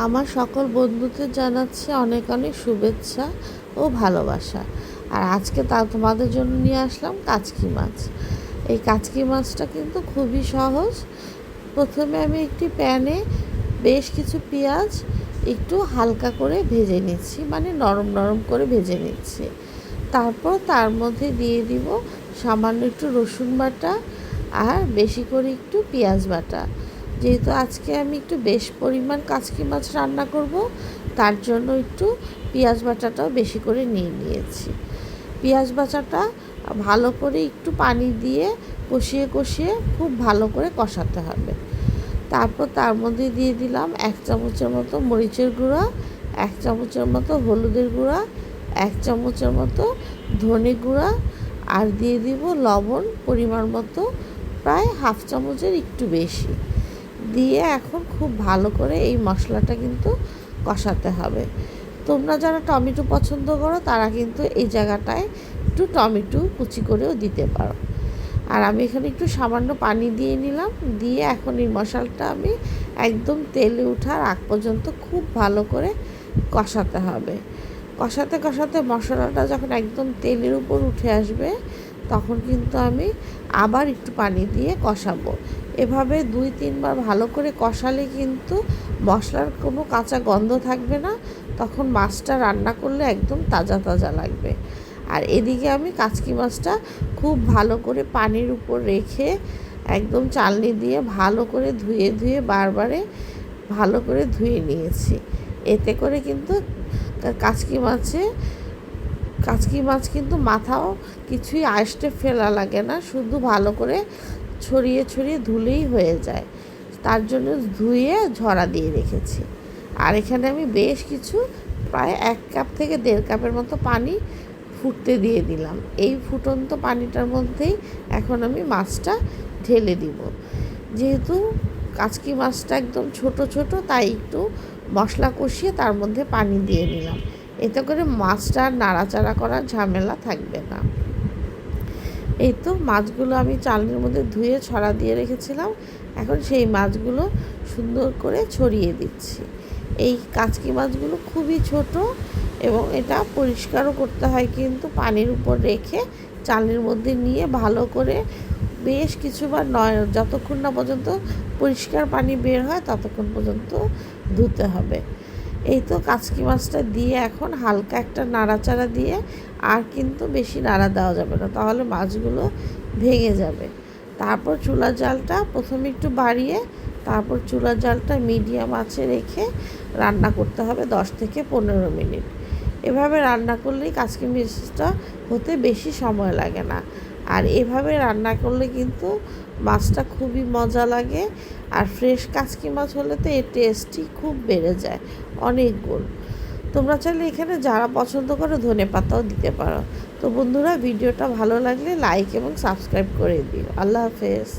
আমার সকল বন্ধুদের জানাচ্ছি অনেক অনেক শুভেচ্ছা ও ভালোবাসা। আর আজকে তোমাদের জন্য নিয়ে আসলাম কাচকি মাছ। এই কাচকি মাছটা কিন্তু খুবই সহজ। প্রথমে আমি একটি প্যানে বেশ কিছু পেঁয়াজ একটু হালকা করে ভেজে নিচ্ছি, মানে নরম নরম করে ভেজে নিচ্ছি। তারপর তার মধ্যে দিয়ে দিব সামান্য একটু রসুন বাটা আর বেশি করে একটু পেঁয়াজ বাটা। যেহেতু আজকে আমি একটু বেশ পরিমাণ কাচকি মাছ রান্না করব, তার জন্য একটু পেঁয়াজ বাটাটাও বেশি করে নিয়ে নিয়েছি। পেঁয়াজ বাটাটা ভালো করে একটু পানি দিয়ে কষিয়ে কষিয়ে খুব ভালো করে কষাতে হবে। তারপর তার মধ্যে দিয়ে দিলাম 1 চামচের মতো মরিচের গুঁড়া, 1 চামচের মতো হলুদের গুঁড়া, 1 চামচের মতো ধনে গুঁড়া, আর দিয়ে দিব লবণ পরিমাণ মতো, প্রায় 1/2 চামচের একটু বেশি দিয়ে এখন খুব ভালো করে এই মশলাটা কিন্তু কষাতে হবে। তোমরা যারা টমেটো পছন্দ করো তারা কিন্তু এই জায়গাটায় একটু টমেটো কুচি করেও দিতে পারো। আর আমি এখানে একটু সামান্য পানি দিয়ে নিলাম, দিয়ে এখন এই মশলাটা আমি একদম তেলে ওঠার আগ পর্যন্ত খুব ভালো করে কষাতে হবে। কষাতে কষাতে মশলাটা যখন একদম তেলের উপর উঠে আসবে, তখন কিন্তু আমি আবার একটু পানি দিয়ে কষাবো। এভাবে 2-3 বার ভালো করে কষালে কিন্তু মশলার কোনো কাঁচা গন্ধ থাকবে না, তখন মাছটা রান্না করলে একদম তাজা তাজা লাগবে। আর এদিকে আমি কাচকি মাছটা খুব ভালো করে পানির উপর রেখে একদম চালনি দিয়ে ভালো করে ধুয়ে ধুয়ে বারবারে ভালো করে ধুয়ে নিয়েছি। এতে করে কিন্তু কাচকি মাছ কিন্তু মাথাও কিছুই আঁশটে ফেলা লাগে না, শুধু ভালো করে ছড়িয়ে ছড়িয়ে ধুলেই হয়ে যায়। তার জন্য ধুয়ে ঝরা দিয়ে রেখেছি। আর এখানে আমি বেশ কিছু প্রায় 1 কাপ থেকে 1.5 কাপের মতো পানি ফুটতে দিয়ে দিলাম। এই ফুটন্ত পানিটার মধ্যেই এখন আমি মাছটা ঢেলে দিব। যেহেতু কাচকি মাছটা একদম ছোট ছোট, তাই একটু মশলা কষিয়ে তার মধ্যে পানি দিয়ে নিলাম। এতে করে মাছটা আর নাড়াচাড়া করার ঝামেলা থাকবে না। এই তো মাছগুলো আমি চালনির মধ্যে ধুয়ে ছড়া দিয়ে রেখেছিলাম, এখন সেই মাছগুলো সুন্দর করে ছড়িয়ে দিচ্ছি। এই কাচকি মাছগুলো খুবই ছোট এবং এটা পরিষ্কারও করতে হয়, কিন্তু পানির উপর রেখে চালনির মধ্যে নিয়ে ভালো করে বেশ কিছুবার যতক্ষণ না পর্যন্ত পরিষ্কার পানি বের হয় ততক্ষণ পর্যন্ত ধুতে হবে। এই তো কাচকি মাছটা দিয়ে এখন হালকা একটা নাড়াচাড়া দিয়ে, আর কিন্তু বেশি নাড়া দেওয়া যাবে না, তাহলে মাছগুলো ভেঙে যাবে। তারপর চুলার জালটা প্রথমে একটু বাড়িয়ে তারপর চুলার জালটা মিডিয়াম আঁচে রেখে রান্না করতে হবে 10 থেকে 15 মিনিট। এভাবে রান্না করলেই কাচকি মাছটা হতে বেশি সময় লাগে না। আর এভাবে রান্না করলে কিন্তু মাছটা খুবই মজা লাগে। আর ফ্রেশ কাচকি মাছ হলে তো এর টেস্টই খুব বেড়ে যায় অনেক গুণ। তোমরা চাইলে এখানে যারা পছন্দ করো ধনেপাতাও দিতে পারো। তো বন্ধুরা, ভিডিওটা ভালো লাগলে লাইক এবং সাবস্ক্রাইব করে দিও। আল্লাহ হাফেজ।